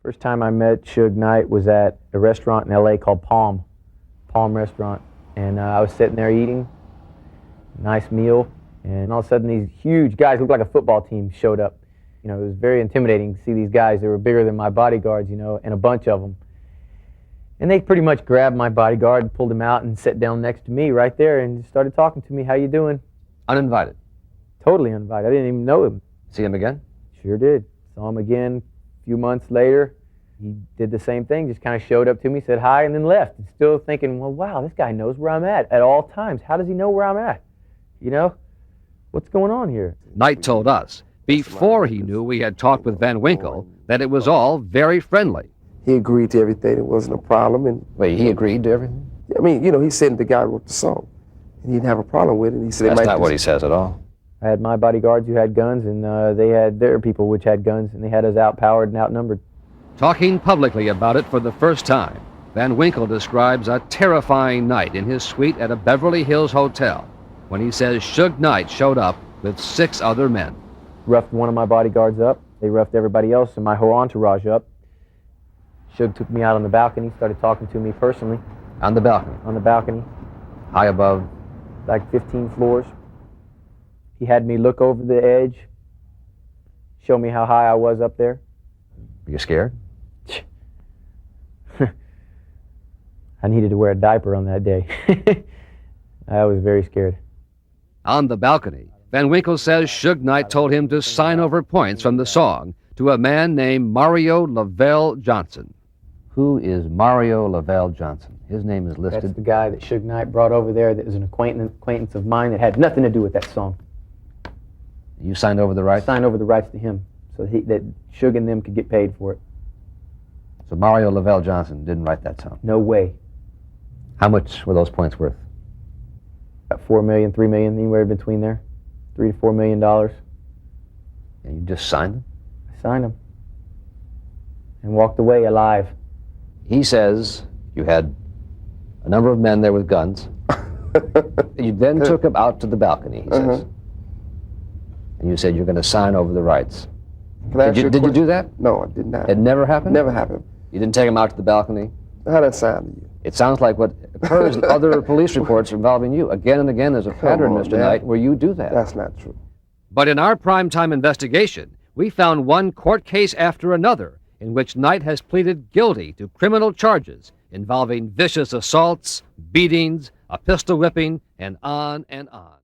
First time I met SUGE KNIGHT was at a restaurant in LA called Palm Restaurant. And I was sitting there eating, nice meal, and all of a sudden these huge guys, looked like a football team, showed up. You know, it was very intimidating to see these guys. They were bigger than my bodyguards, you know, and a bunch of them. And they pretty much grabbed my bodyguard and pulled him out and sat down next to me right there and started talking to me. How you doing? Uninvited? Totally uninvited. I didn't even know him. See him again? Sure did. Saw him again a few months later. He did the same thing, just kind of showed up to me, said hi, and then left. And still thinking, well, wow, this guy knows where I'm at all times. How does he know where I'm at? You know? What's going on here? Knight told us, before he knew we had talked with Van Winkle, that it was all very friendly. He agreed to everything. It wasn't a problem. And Wait, he agreed to everything? I mean, you know, he said the guy who wrote the song, and he didn't have a problem with it. He said, That's not what he says at all. I had my bodyguards who had guns, and they had their people which had guns, and they had us outpowered and outnumbered. Talking publicly about it for the first time, Van Winkle describes a terrifying night in his suite at a Beverly Hills hotel when he says SUGE KNIGHT showed up with 6 other men. Roughed one of my bodyguards up. They roughed everybody else and my whole entourage up. SUGE took me out on the balcony, started talking to me personally. On the balcony? On the balcony. High above? Like 15 floors. He had me look over the edge, show me how high I was up there. Were you scared? I needed to wear a diaper on that day. I was very scared. On the balcony, Van Winkle says SUGE KNIGHT told him to sign over points from the song to a man named Mario Lavelle Johnson. Who is Mario Lavelle Johnson? His name is listed. That's the guy that SUGE KNIGHT brought over there that was an acquaintance of mine that had nothing to do with that song. You signed over the rights? I signed over the rights to him so that SUGE and them could get paid for it. So Mario Lavelle Johnson didn't write that song? No way. How much were those points worth? About $4 million, $3 million, anywhere between there. $3 to $4 million. And you just signed them? I signed them. And walked away alive. He says you had a number of men there with guns. You then took him out to the balcony, he says. And you said you're going to sign over the rights. Did you do that? No, I did not. It never happened? Never happened. You didn't take him out to the balcony? How did that sound to you? It sounds like what occurs in other police reports involving you. Again and again, there's a pattern, Mr. Knight, where you do that. That's not true. But in our primetime investigation, we found one court case after another in which Knight has pleaded guilty to criminal charges involving vicious assaults, beatings, a pistol whipping, and on and on.